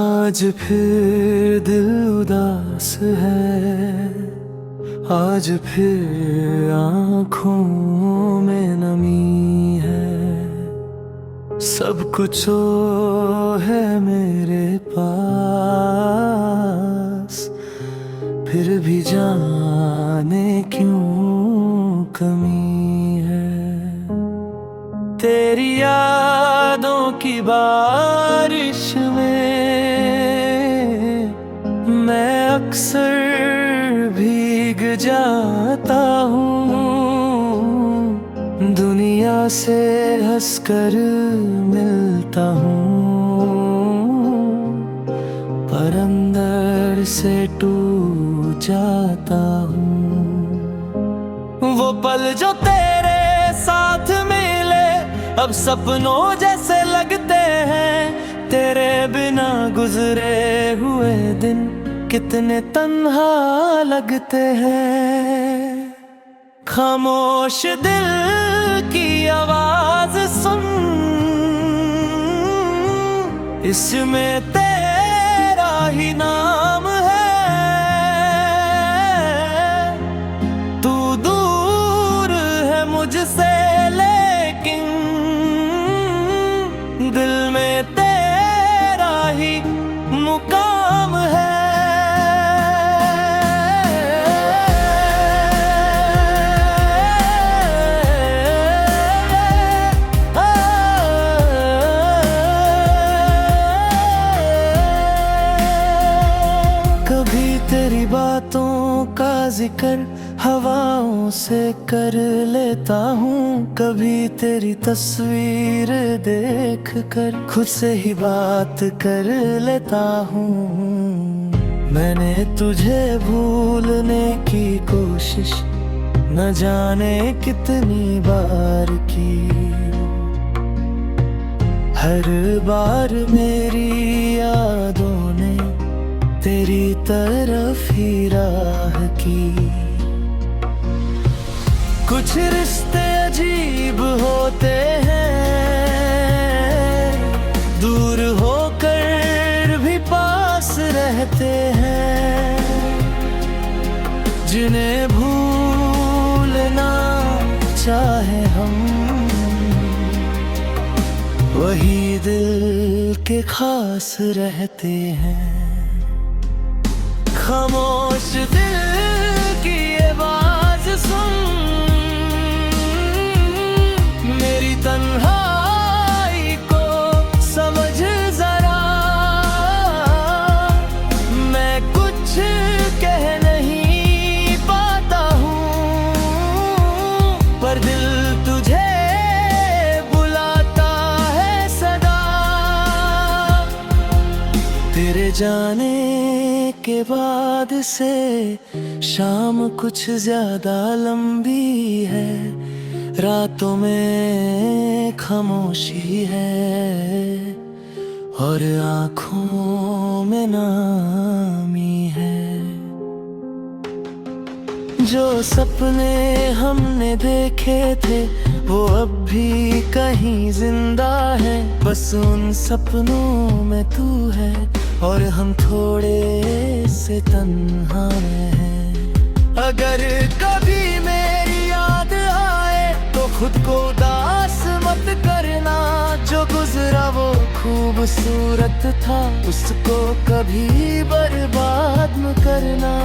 आज फिर दिल उदास है, आज फिर आँखों में नमी है। सब कुछ वो है मेरे पास, फिर भी जाने क्यों कमी है। तेरी यादों की बारिश में मैं अक्सर भीग जाता हूँ। दुनिया से हंसकर मिलता हूँ, पर अंदर से टूट जाता हूँ। वो पल जो तेरे साथ मिले अब सपनों जैसे लगते हैं। तेरे बिना गुजरे हुए दिन कितने तन्हा लगते हैं। खामोश दिल की आवाज सुन, इसमें तेरा ही नाम है। तू दूर है मुझसे लेकिन दिल में तेरा ही मुकाम है। कभी तेरी बातों का जिक्र हवाओं से कर लेता हूँ, कभी तेरी तस्वीर देख कर खुद से ही बात कर लेता हूँ। मैंने तुझे भूलने की कोशिश न जाने कितनी बार की। हर बार मेरी यादों ने तेरी तरफ ही राह की। कुछ रिश्ते अजीब होते हैं, दूर होकर भी पास रहते हैं। जिन्हें भूलना चाहे हम, वही दिल के खास रहते हैं। खामोश दिल की आवाज सुन, मेरी तन्हाई को समझ जरा। मैं कुछ कह नहीं पाता हूँ, पर दिल तुझे बुलाता है सदा। तेरे जाने के बाद से शाम कुछ ज्यादा लंबी है। रातों में खामोशी है और आँखों में नामी है। जो सपने हमने देखे थे वो अब भी कहीं जिंदा है। बस उन सपनों में तू है और हम थोड़े से तन्हा हैं। अगर कभी मेरी याद आए तो खुद को उदास मत करना। जो गुजरा वो खूबसूरत था, उसको कभी बर्बाद न करना।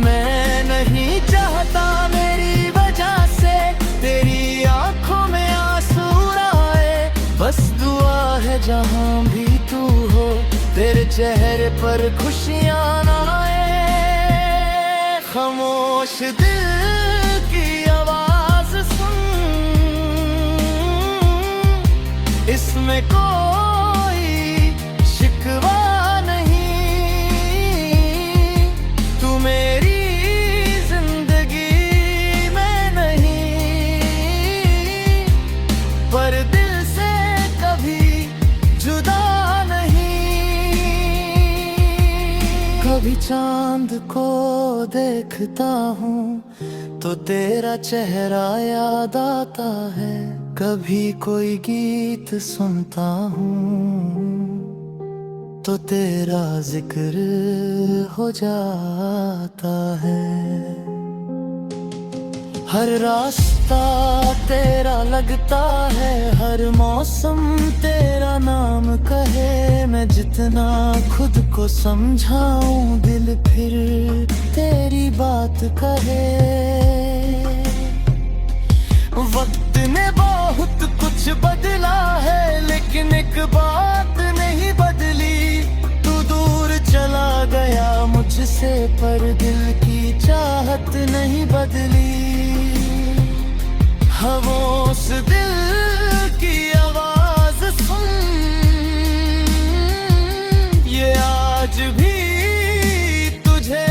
मैं नहीं चाहता मेरी वजह से तेरी आंखों में आंसू आए। बस दुआ है जहां भी तू हो तेरे चेहरे पर खुशियां ना आए। खामोश दिल की आवाज सुन, इसमें कोई शिकवा नहीं। तू मेरी जिंदगी में नहीं, पर दिल से कभी जुदा नहीं। कभी चांद को देखता हूँ तो तेरा चेहरा याद आता है। कभी कोई गीत सुनता हूँ तो तेरा जिक्र हो जाता है। हर रास्ता तेरा लगता है, हर मौसम तेरा नाम कहे। मैं जितना खुद को समझाऊं, दिल फिर तेरी बात कहे। वक्त ने बहुत कुछ बदला है, लेकिन एक बात नहीं बदली। तू दूर चला गया मुझसे, पर दिल की चाहत नहीं बदली। खामोश दिल की आवाज सुन, ये आज भी तुझे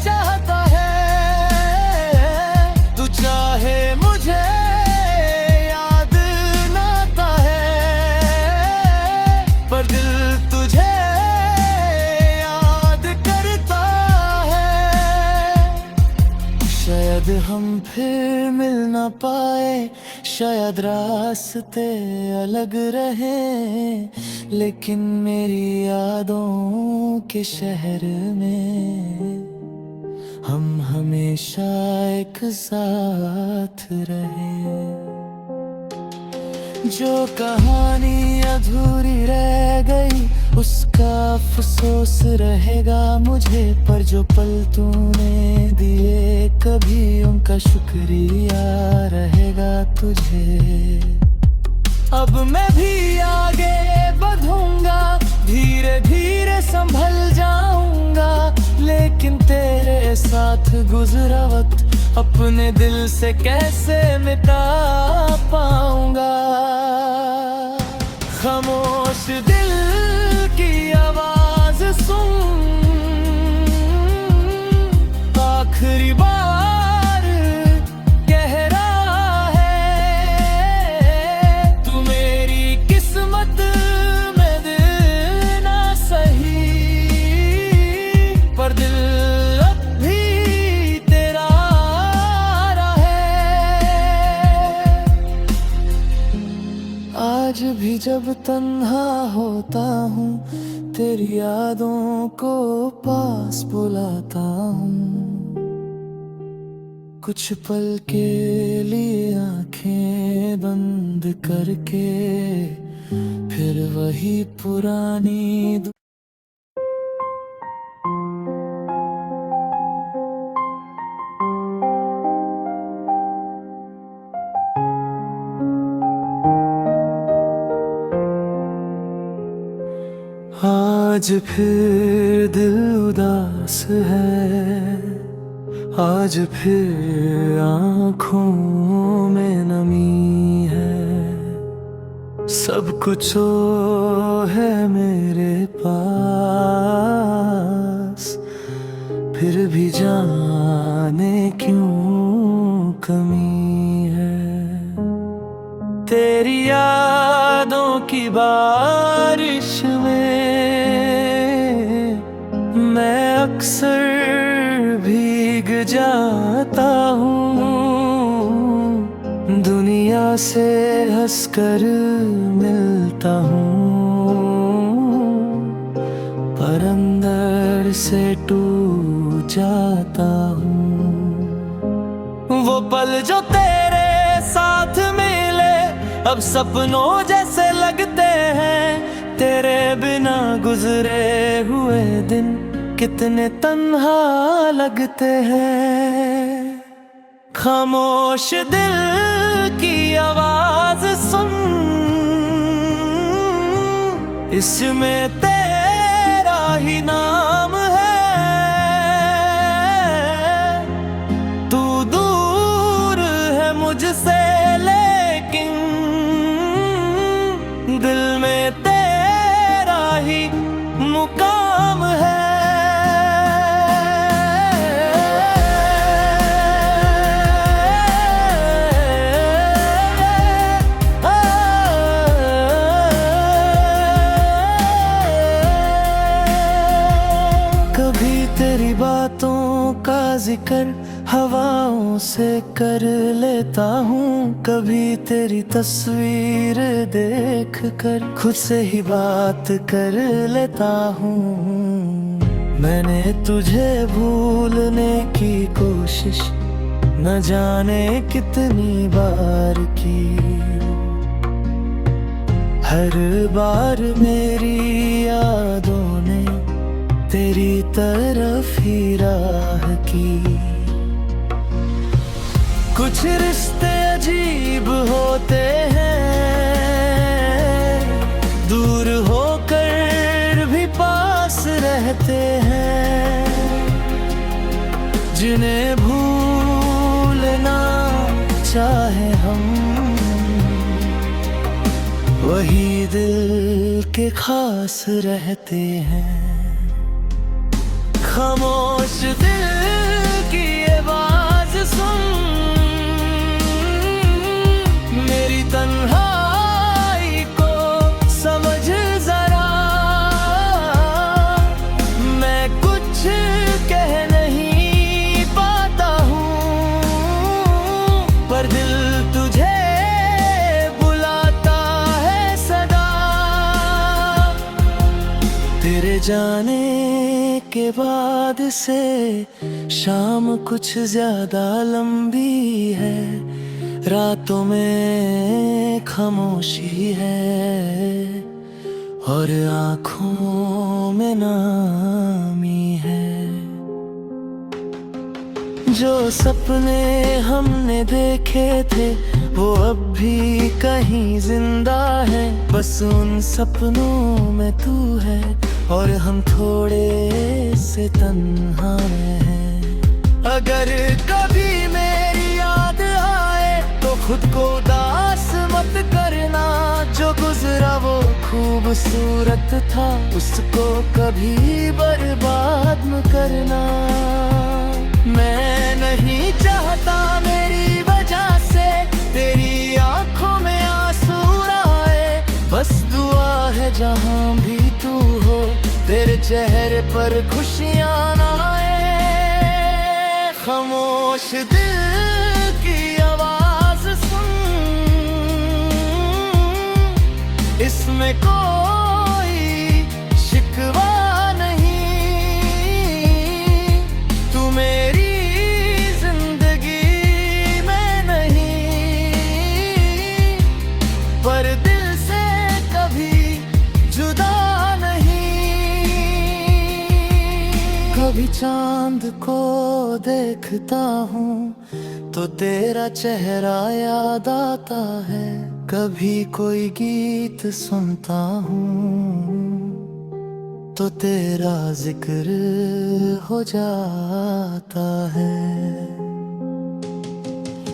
चाहता है। तू चाहे मुझे याद ना आता है, पर दिल तुझे याद करता है। शायद हम फिर मिल ना पाए, शायद रास्ते अलग रहे, लेकिन मेरी यादों के शहर में हम हमेशा एक साथ रहे। जो कहानी अधूरी रह गई उसका अफसोस रहेगा मुझे, पर जो पल तूने दिए कभी उनका शुक्रिया रहेगा तुझे। अब मैं भी आगे बढ़ूंगा, धीरे धीरे संभल जाऊंगा, लेकिन तेरे साथ गुजरा वक्त अपने दिल से कैसे मिटा पाऊंगा। खामोश दिल की आवाज सुन, आखिरी बार कह रहा है। तू मेरी किस्मत में दिल ना सही, पर दिल अब भी तेरा है। आज भी जब तन्हा होता हूँ, तेरी यादों को पास बुलाता हूँ। कुछ पल के लिए आंखें बंद करके फिर वही पुरानी आज फिर दिल उदास है, आज फिर आँखों में नमी है। सब कुछ है मेरे पास, फिर भी जाने क्यों कमी है। तेरी यादों की बारिश में मैं अक्सर भीग जाता हूँ। दुनिया से हंसकर मिलता हूँ, पर अंदर से टूट जाता हूँ। वो पल जो तेरे साथ मिले अब सपनों जैसे लगते हैं। तेरे बिना गुजरे हुए दिन कितने तन्हा लगते हैं। खामोश दिल की आवाज सुन, इसमें तेरा ही नाम है। तू दूर है मुझसे, लेकिन दिल में तेरा ही मुकाम है। कभी तेरी बातों का जिक्र हवाओं से कर लेता हूँ कभी तेरी तस्वीर देख कर, खुद से ही बात कर लेता हूँ। मैंने तुझे भूलने की कोशिश न जाने कितनी बार की, हर बार मेरी यादों ने तेरी तरफ ही राह की। कुछ रिश्ते अजीब होते हैं, दूर होकर भी पास रहते हैं, जिन्हें भूलना चाहे हम वही दिल के खास रहते हैं। खामोश दिल की आवाज सुन, मेरी तन्हाई को समझ जरा, मैं कुछ कह नहीं पाता हूँ, पर दिल तुझे बुलाता है सदा। तेरे जाने के बाद से शाम कुछ ज्यादा लंबी है, रातों में खामोशी है और आँखों में नामी है। जो सपने हमने देखे थे वो अब भी कहीं जिंदा है, बस उन सपनों में तू है और हम थोड़े से तन्हा हैं। अगर कभी मेरी याद आए तो खुद को उदास मत करना, जो गुजरा वो खूबसूरत था उसको कभी बर्बाद न करना। मैं नहीं चाहता मेरी वजह से तेरी आंखों में आंसू आए, बस दुआ है जहां भी तू हो तेरे चेहरे पर खुशियां ना आए। खामोश दिल की आवाज सुन, इसमें कोई शिकवा नहीं, तू मेरी जिंदगी में नहीं, पर दिल से कभी जुदा नहीं। कभी चांद को देखता हूँ तो तेरा चेहरा याद आता है, कभी कोई गीत सुनता हूँ तो तेरा जिक्र हो जाता है।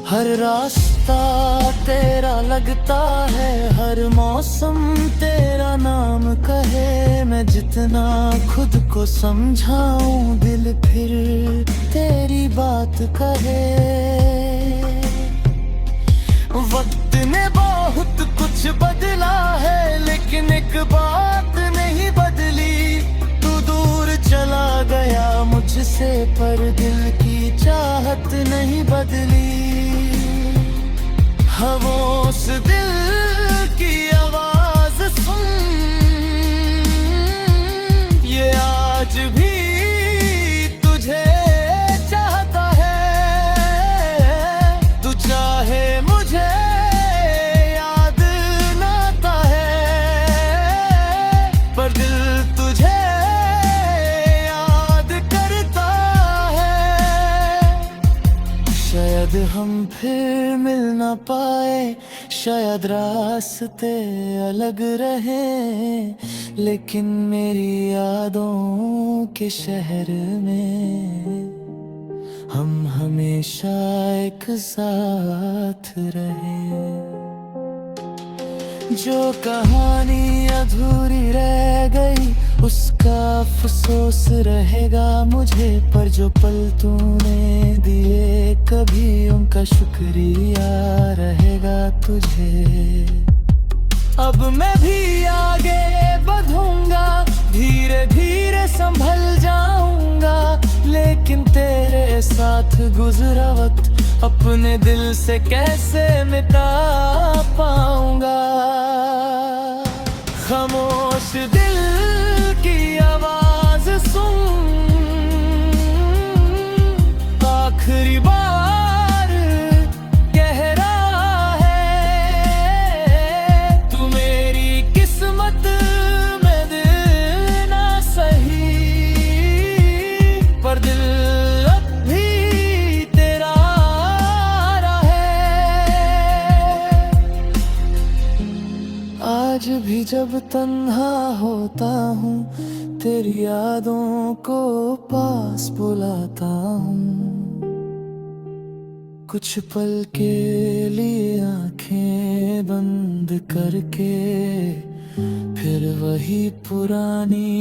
हर रास्ता तेरा लगता है, हर मौसम तेरा नाम कहे, मैं जितना खुद को समझाऊं दिल फिर तेरी बात कहे। वक्त ने बहुत कुछ बदला है लेकिन एक बात नहीं बदली, तू दूर चला गया मुझसे पर दिल की चाहत नहीं बदली। खामोश दिल की आवाज सुन, ये आज भी तुझे चाहता है, तू चाहे मुझे याद ना आता है, पर दिल तुझे याद करता है। शायद हम फिर मिल ना पाए, शायद रास्ते अलग रहे, लेकिन मेरी यादों के शहर में हम हमेशा एक साथ रहे। जो कहानी अधूरी रह गई उसका अफसोस रहेगा मुझे, पर जो पल तूने दिए कभी उनका शुक्रिया रहेगा तुझे। अब मैं भी आगे बढ़ूंगा, धीरे धीरे संभल जाऊंगा, लेकिन तेरे साथ गुजरा वक्त अपने दिल से कैसे मिटा पाऊंगा। खामोश दिल की आवाज सुन, आखिरी बार कह रहा है, तू मेरी किस्मत में दिल ना सही, पर दिल अब भी तेरा है। आज भी जब तन्हा होता हूँ, तेरी यादों को पास बुलाता हूँ। कुछ पल के लिए आंखें बंद करके फिर वही पुरानी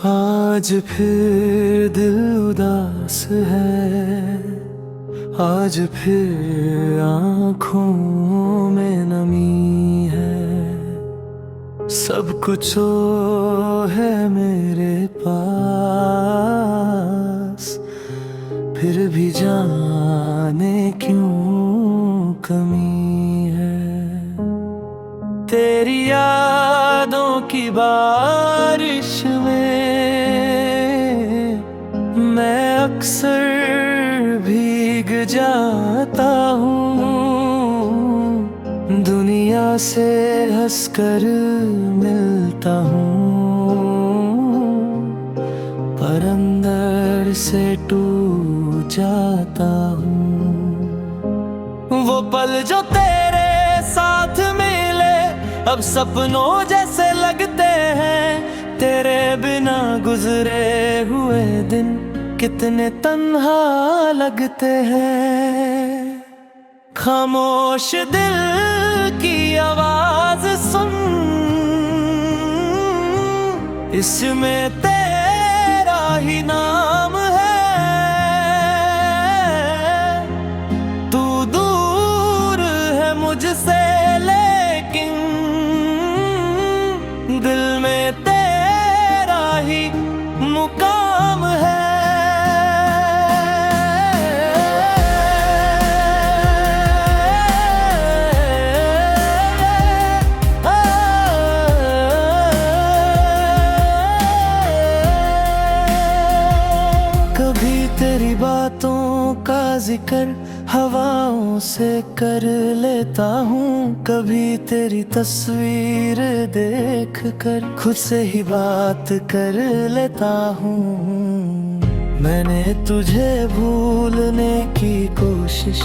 आज फिर दिल उदास है, आज फिर आँखों में नमी है। सब कुछ वो है मेरे पास, फिर भी जाने क्यों कमी है। तेरी यादों की बारिश में मैं अक्सर भीग जाता हूँ। दुनिया से हंसकर मिलता हूँ, पर अंदर से टूट जाता हूँ। वो पल जो तेरे साथ मिले अब सपनों जैसे लगते हैं। तेरे बिना गुजरे हुए दिन कितने तन्हा लगते हैं। खामोश दिल की आवाज सुन, इसमें तेरा ही नाम है। तू दूर है मुझसे लेकिन दिल में तेरा ही मुकाम है। कभी तेरी बातों का जिक्र हवाओं से कर लेता हूँ, कभी तेरी तस्वीर देख कर खुद से ही बात कर लेता हूँ। मैंने तुझे भूलने की कोशिश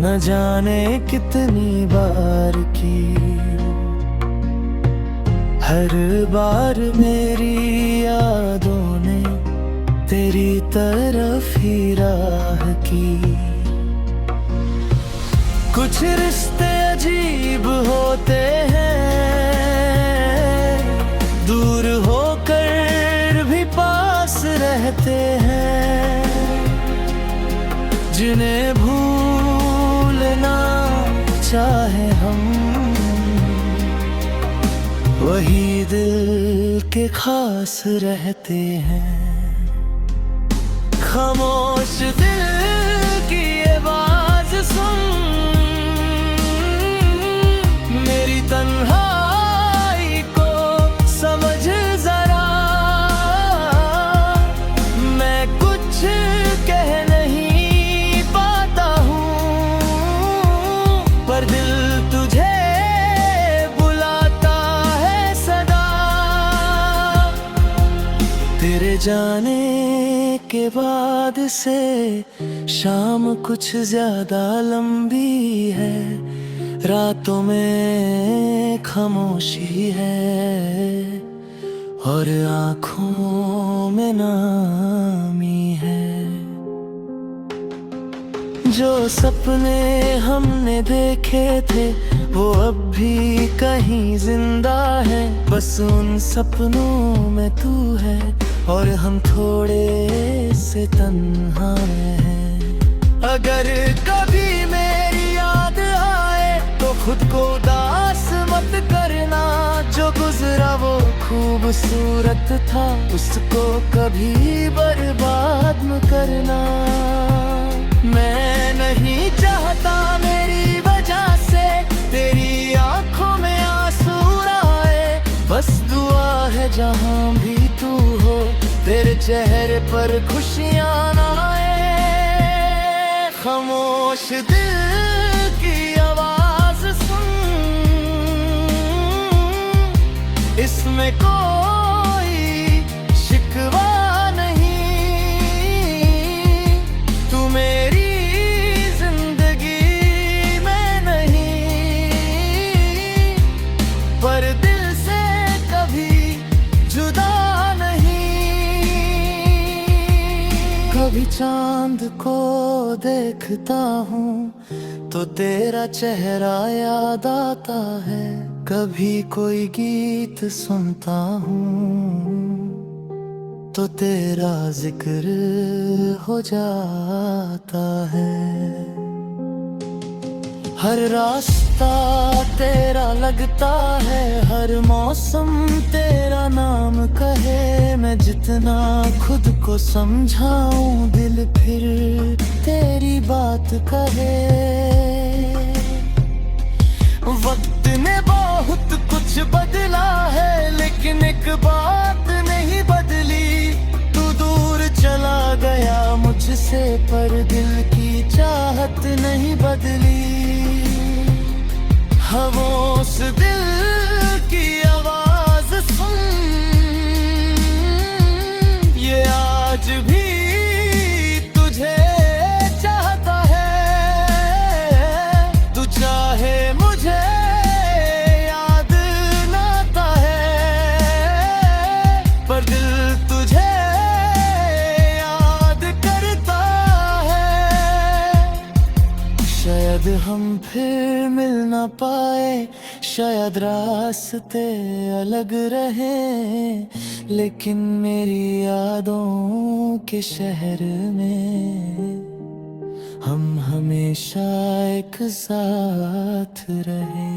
न जाने कितनी बार की। हर बार मेरी यादों ने तेरी तरफ ही राह की। कुछ रिश्ते अजीब होते हैं, दूर होकर भी पास रहते हैं। जिन्हें भूलना चाहे हम, वही दिल के खास रहते हैं। खामोश दिल की आवाज सुन, मेरी तन्हाई को समझ जरा। मैं कुछ कह नहीं पाता हूँ, पर दिल तुझे बुलाता है सदा। तेरे जाने के बाद से शाम कुछ ज्यादा लंबी है। रातों में खामोशी है और आँखों में नामी है। जो सपने हमने देखे थे वो अब भी कहीं जिंदा है। बस उन सपनों में तू है और हम थोड़े से तन्हा हैं। अगर कभी मेरी याद आए तो खुद को उदास मत करना। जो गुजरा वो खूबसूरत था, उसको कभी बर्बाद न करना। मैं नहीं चाहता मेरी वजह से तेरी आंखों में आंसू आए। बस दुआ है जहां भी तू हो, तेरे चेहरे पर खुशियां ना आए। खामोश दिल की आवाज सुन, इसमें कोई शिकवा नहीं। तू मेरी जिंदगी में नहीं, पर दिल से कभी जुदा नहीं। कभी चांद को देखता हूँ तो तेरा चेहरा याद आता है। कभी कोई गीत सुनता हूँ तो तेरा जिक्र हो जाता है। हर रास्ता तेरा लगता है, हर मौसम तेरा नाम कहे। मैं जितना खुद को समझाऊं दिल फिर तेरी बात कहे। वक्त ने बहुत कुछ बदला है, लेकिन एक बात नहीं बदली। तू दूर चला गया मुझसे, पर दिल की चाहत नहीं बदली। खामोश दिल की आवाज सुन, ये आज भी तुझे चाहता है। तू चाहे मुझे याद ना आता है, पर दिल तुझे याद करता है। शायद हम फिर मिल ना पाए, शायद रास्ते अलग रहे, लेकिन मेरी यादों के शहर में हम हमेशा एक साथ रहे।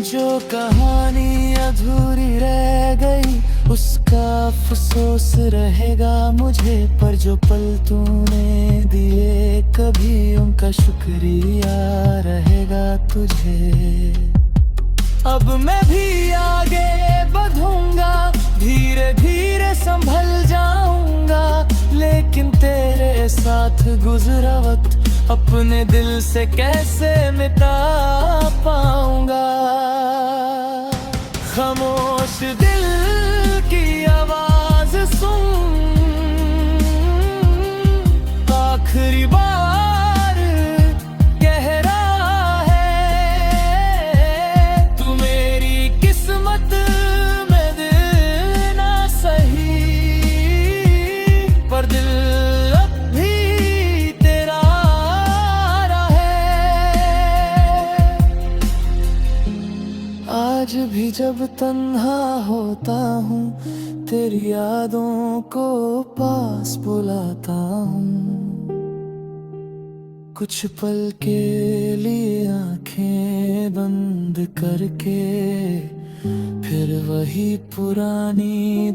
जो कहानी अधूरी रह गई उसका अफसोस रहेगा मुझे, पर जो पल तूने दिए कभी उनका शुक्रिया रहेगा तुझे। अब मैं भी आगे बढ़ूंगा, धीरे धीरे संभल जाऊंगा, लेकिन तेरे साथ गुजरा वक्त अपने दिल से कैसे मिटा पाऊंगा। खामोश दिल की आवाज सुन, आखिरी बार कह रहा है। तू मेरी किस्मत में दिल ना सही, पर दिल अब भी तेरा रहे। आज भी जब तन्हा होता हूँ तेरी यादों को पास बुलाता हूँ। कुछ पल के लिए आंखें बंद करके फिर वही पुरानी